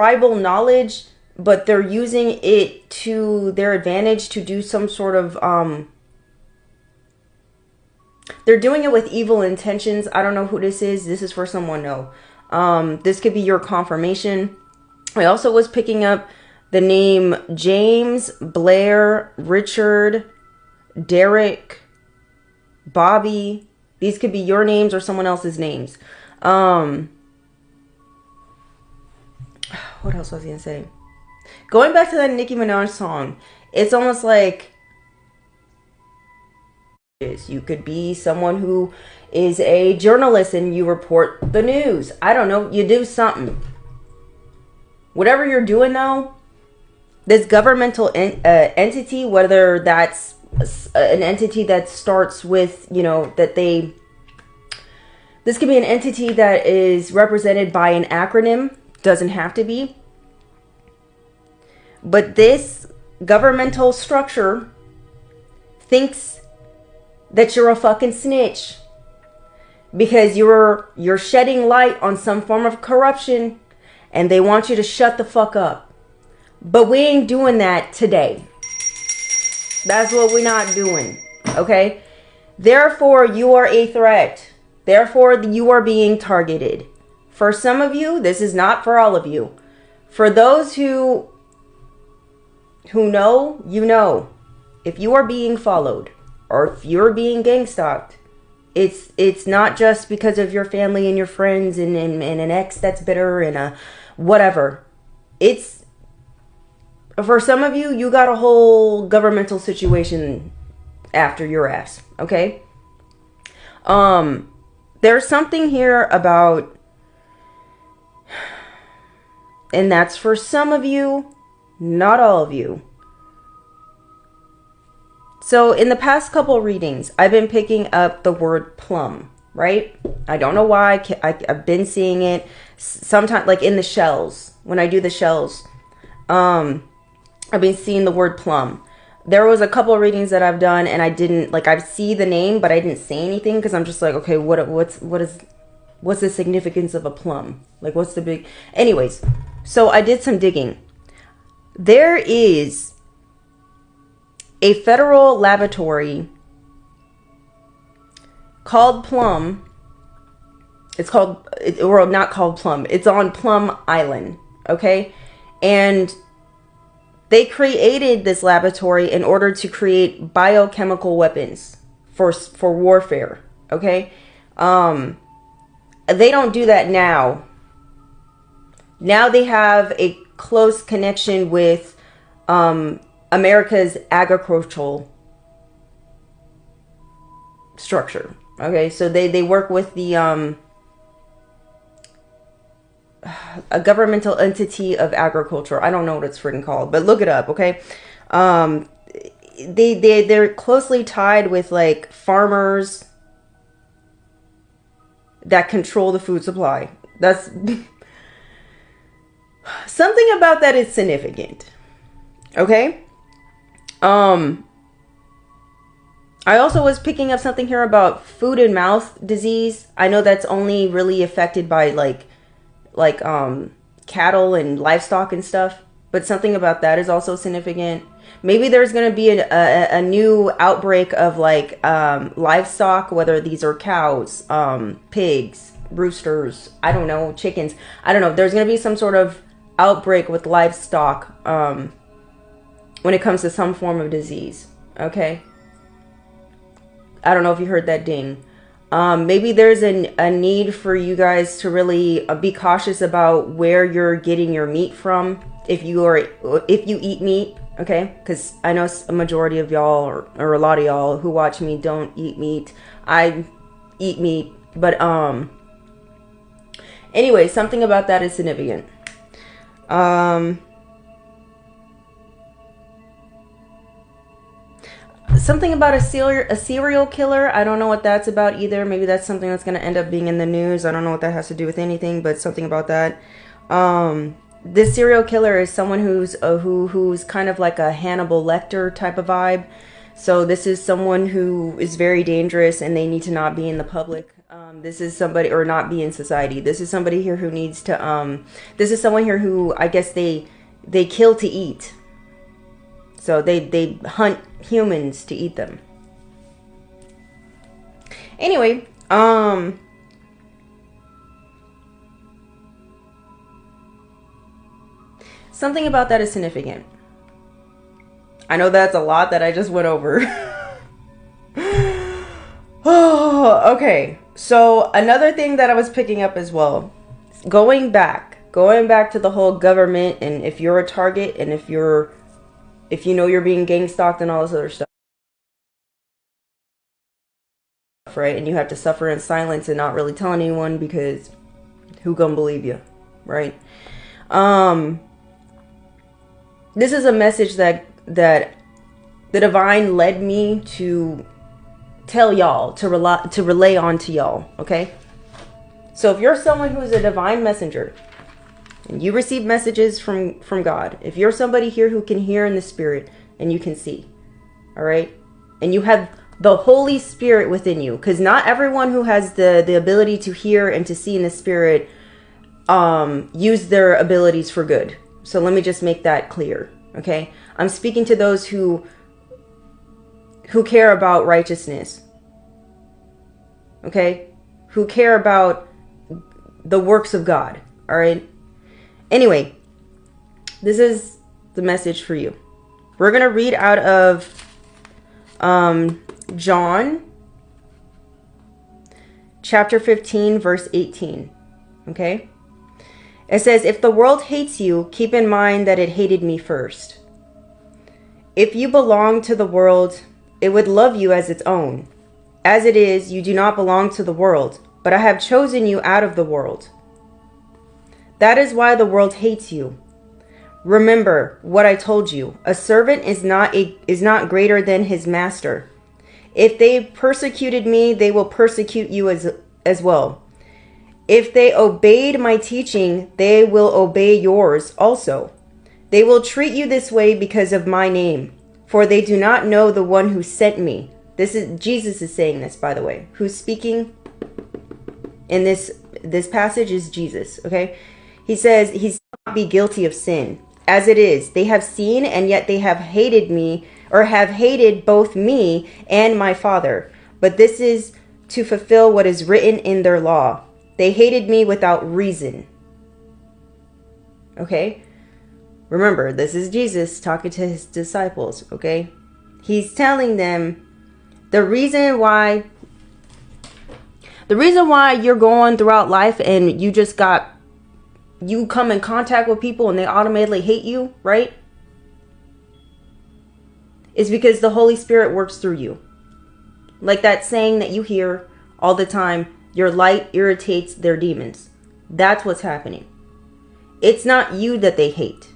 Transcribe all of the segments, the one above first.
tribal knowledge, but they're using it to their advantage to do some sort of they're doing it with evil intentions. I don't know who this is. This is for someone, no. This could be your confirmation. I also was picking up the name James, Blair, Richard, Derek, Bobby. These could be your names or someone else's names. What else was I gonna say? Going back to that Nicki Minaj song, it's almost like you could be someone who is a journalist and you report the news. I don't know. You do something. Whatever you're doing though, this governmental entity, whether that's an entity that starts with, you know, that they... This could be an entity that is represented by an acronym. Doesn't have to be. But this governmental structure thinks that you're a fucking snitch because you're shedding light on some form of corruption and they want you to shut the fuck up. But we ain't doing that today. That's what we're not doing. Okay? Therefore, you are a threat. Therefore, you are being targeted. For some of you, this is not for all of you. For those who know, you know. If you are being followed or if you're being gang stalked, it's not just because of your family and your friends and an ex that's bitter and a whatever. It's for some of you, you got a whole governmental situation after your ass, okay? There's something here about, and that's for some of you, not all of you. So in the past couple readings, I've been picking up the word plum, right? I don't know why. I've been seeing it sometimes, like in the shells. When I do the shells, I've been seeing the word plum. There was a couple of readings that I've done and I didn't, like, I see the name, but I didn't say anything because I'm just like, okay, what's the significance of a plum? Like, what's the big... Anyways, so I did some digging. There is a federal laboratory called Plum. It's called, or not called Plum. It's on Plum Island, okay? And they created this laboratory in order to create biochemical weapons for warfare, okay? They don't do that now. Now they have a close connection with America's agricultural structure. Okay, so they work with the a governmental entity of agriculture. I don't know what it's freaking called, but look it up, okay? They're closely tied with like farmers that control the food supply. That's something about that is significant. Okay? I also was picking up something here about foot and mouth disease. I know that's only really affected by like cattle and livestock and stuff, but something about that is also significant. Maybe there's going to be a new outbreak of like livestock, whether these are cows, pigs, roosters, I don't know, chickens. I don't know. There's going to be some sort of outbreak with livestock when it comes to some form of disease. Okay? I don't know if you heard that ding. Maybe there's a need for you guys to really be cautious about where you're getting your meat from. If you eat meat, okay? Because I know a majority of y'all or a lot of y'all who watch me don't eat meat. I eat meat, but anyway, something about that is significant. Something about a serial killer. I don't know what that's about either. Maybe that's something that's going to end up being in the news. I don't know what that has to do with anything, but something about that. This serial killer is someone who's kind of like a Hannibal Lecter type of vibe. So this is someone who is very dangerous and they need to not be in the public. This is somebody, or not be in society. This is somebody here who needs to, this is someone here who, I guess they kill to eat. So they hunt humans to eat them. Anyway, something about that is significant. I know that's a lot that I just went over. Oh, okay. So another thing that I was picking up as well, going back to the whole government, and if you're a target, and if you know you're being gang stalked and all this other stuff, right? And you have to suffer in silence and not really tell anyone because who gonna believe you, right? This is a message that the divine led me to tell y'all, to relay on to y'all, okay? So if you're someone who is a divine messenger and you receive messages from God, if you're somebody here who can hear in the spirit and you can see, all right? And you have the Holy Spirit within you, because not everyone who has the ability to hear and to see in the spirit use their abilities for good. So let me just make that clear, okay? I'm speaking to those who care about righteousness, okay? Who care about the works of God, all right? Anyway, this is the message for you. We're going to read out of John chapter 15, verse 18, okay? It says, "If the world hates you, keep in mind that it hated me first. If you belong to the world, it would love you as its own. As it is, you do not belong to the world, but I have chosen you out of the world. That is why the world hates you. Remember what I told you. A servant is not greater than his master. If they persecuted me, they will persecute you as well. If they obeyed my teaching, they will obey yours also. They will treat you this way because of my name, for they do not know the one who sent me." This is Jesus is saying this, by the way. Who's speaking in this passage is Jesus, okay? He says he's not be guilty of sin. As it is, they have seen and yet they have hated me, or have hated both me and my Father. But this is to fulfill what is written in their law. They hated me without reason. Okay? Remember, this is Jesus talking to his disciples, okay? He's telling them the reason why you're going throughout life and you come in contact with people and they automatically hate you, right? Is because the Holy Spirit works through you. Like that saying that you hear all the time, your light irritates their demons. That's what's happening. It's not you that they hate.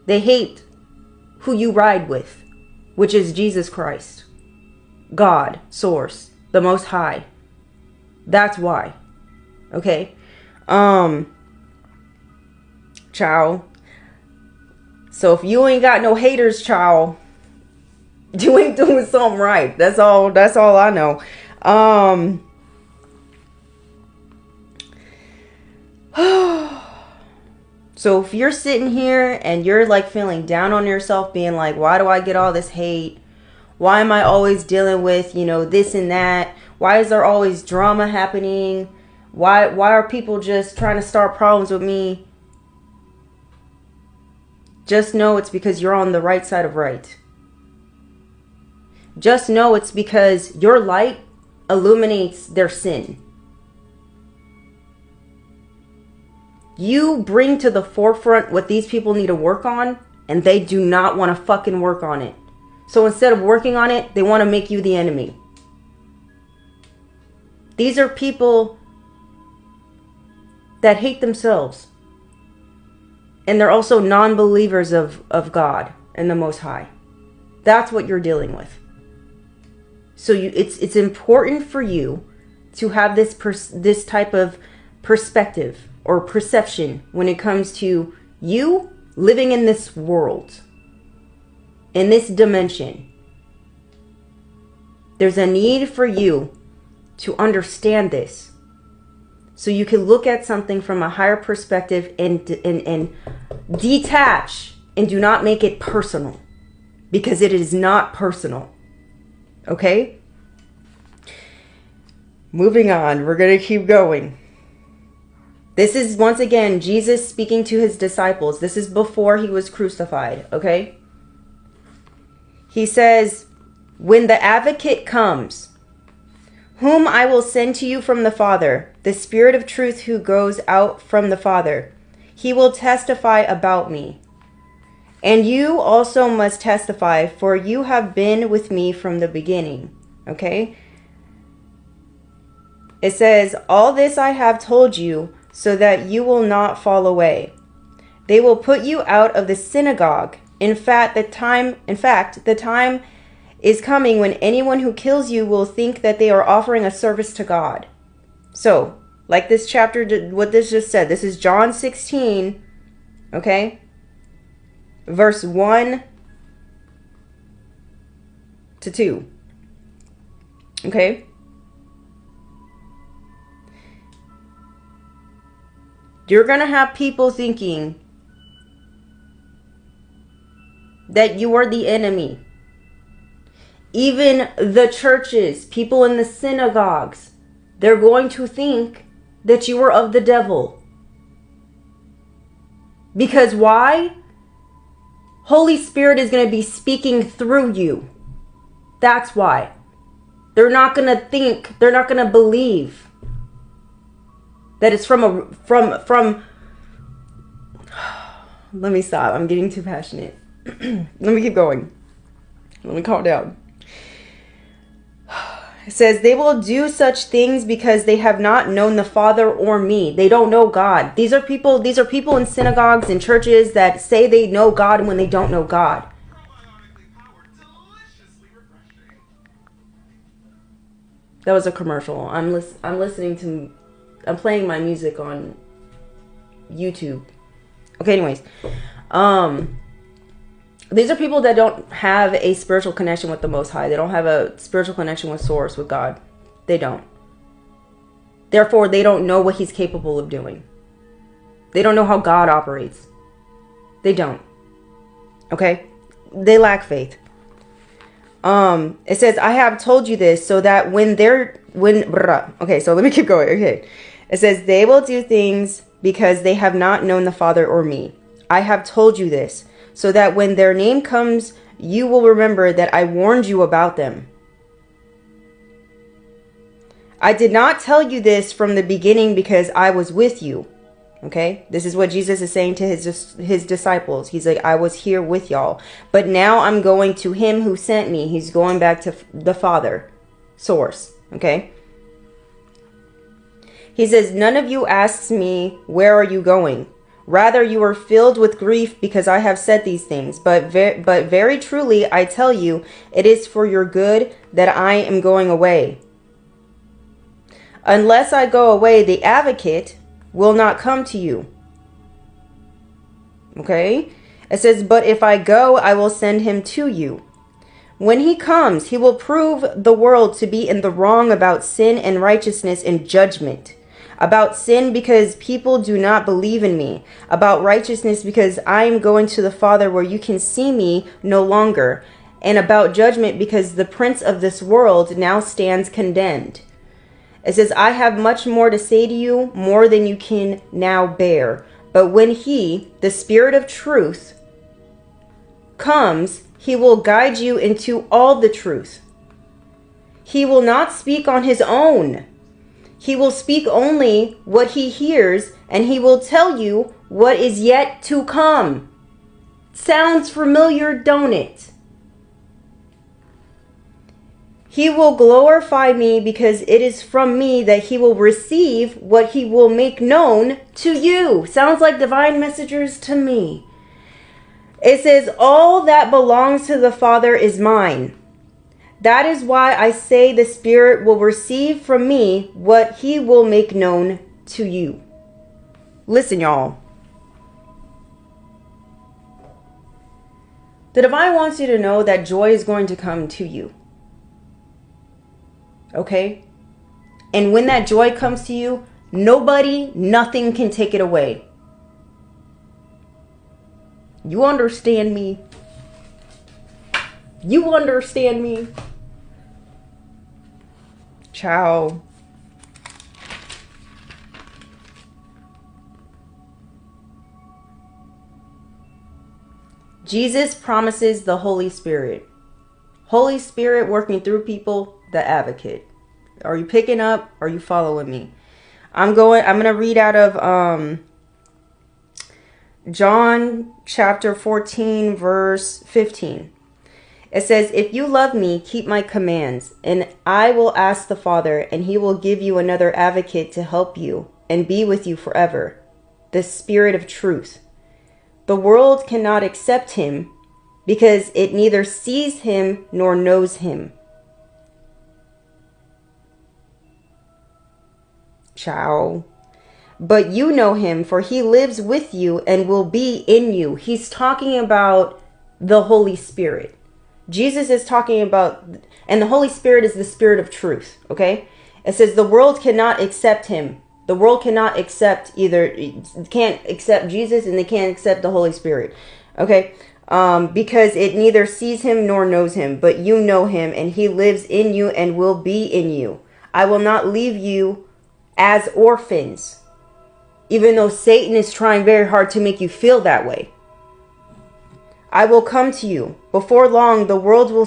They hate who you ride with, which is Jesus Christ, God, Source, the Most High. That's why. Okay? Child. So if you ain't got no haters, child, you ain't doing something right. That's all I know. So if you're sitting here and you're like feeling down on yourself, being like, why do I get all this hate? Why am I always dealing with, this and that? Why is there always drama happening? Why are people just trying to start problems with me? Just know it's because you're on the right side of right. Just know it's because your light illuminates their sin. You bring to the forefront what these people need to work on, and they do not want to fucking work on it. So instead of working on it, they want to make you the enemy. These are people that hate themselves. And they're also non-believers of God and the Most High. That's what you're dealing with. So it's important for you to have this type of perspective or perception when it comes to you living in this world, in this dimension. There's a need for you to understand this, so you can look at something from a higher perspective and detach and do not make it personal, because it is not personal. Okay? Moving on, we're going to keep going. This is once again Jesus speaking to his disciples. This is before he was crucified, okay? He says, "When the advocate comes, whom I will send to you from the Father, the Spirit of truth who goes out from the Father, he will testify about me. And you also must testify, for you have been with me from the beginning." Okay? It says, "All this I have told you, so that you will not fall away. They will put you out of the synagogue. In fact, the time is coming when anyone who kills you will think that they are offering a service to God." So, like this chapter, what this just said, this is John 16, okay? Verse 1 to 2. Okay? You're going to have people thinking that you are the enemy. Even the churches, people in the synagogues, they're going to think that you are of the devil. Because why? Holy Spirit is going to be speaking through you. That's why. They're not going to think, they're not going to believe that it's from let me stop. I'm getting too passionate. Let me keep going. Let me calm down. It says, "They will do such things because they have not known the Father or me." They don't know God. These are people in synagogues and churches that say they know God when they don't know God. That was a commercial. I'm playing my music on YouTube. Okay, anyways. These are people that don't have a spiritual connection with the Most High. They don't have a spiritual connection with Source, with God. They don't. Therefore, they don't know what he's capable of doing. They don't know how God operates. They don't. Okay? They lack faith. It says, "I have told you this so that okay, so let me keep going. Okay. It says, "They will do things because they have not known the Father or me. I have told you this so that when their name comes, you will remember that I warned you about them. I did not tell you this from the beginning because I was with you." Okay, this is what Jesus is saying to his disciples. He's like, "I was here with y'all, but now I'm going to him who sent me." He's going back to the Father, Source. Okay. He says, "None of you asks me, 'Where are you going?' Rather, you are filled with grief because I have said these things. But very truly, I tell you, it is for your good that I am going away. Unless I go away, the advocate will not come to you." Okay? It says, "But if I go, I will send him to you. When he comes, he will prove the world to be in the wrong about sin and righteousness and judgment. About sin, because people do not believe in me. About righteousness, because I am going to the Father where you can see me no longer. And about judgment, because the prince of this world now stands condemned." It says, "I have much more to say to you, more than you can now bear. But when he, the Spirit of truth, comes, he will guide you into all the truth. He will not speak on his own. He will speak only what he hears, and he will tell you what is yet to come." Sounds familiar, don't it? "He will glorify me because it is from me that he will receive what he will make known to you." Sounds like divine messengers to me. It says, "All that belongs to the Father is mine. That is why I say the Spirit will receive from me what he will make known to you." Listen, y'all. The divine wants you to know that joy is going to come to you. Okay? And when that joy comes to you, nobody, nothing can take it away. You understand me? You understand me? Ciao. Jesus promises the Holy Spirit. Holy Spirit working through people, the advocate. Are you picking up? Are you following me? I'm going to read out of John chapter 14 verse 15. It says, "If you love me, keep my commands, and I will ask the Father, and he will give you another advocate to help you and be with you forever, the Spirit of truth. The world cannot accept him because it neither sees him nor knows him." Ciao. "But you know him, for he lives with you and will be in you." He's talking about the Holy Spirit. Jesus is talking about, and the Holy Spirit is the Spirit of truth, okay? It says the world cannot accept him. The world cannot accept can't accept Jesus, and they can't accept the Holy Spirit, okay? Because it neither sees him nor knows him, but you know him, and he lives in you and will be in you. I will not leave you as orphans, even though Satan is trying very hard to make you feel that way. I will come to you. Before long, the world will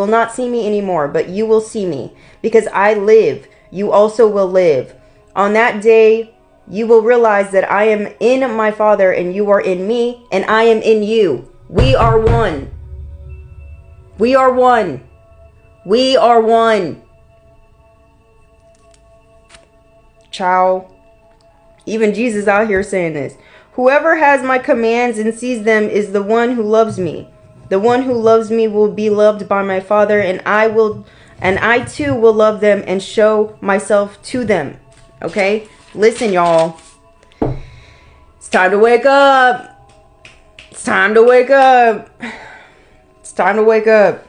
not see me anymore, but you will see me. Because I live, you also will live. On that day, you will realize that I am in my Father, and you are in me, and I am in you. We are one. We are one. We are one. Ciao. Even Jesus out here saying this. "Whoever has my commands and sees them is the one who loves me. The one who loves me will be loved by my Father, and I too will love them and show myself to them." Okay? Listen, y'all. It's time to wake up. It's time to wake up. It's time to wake up.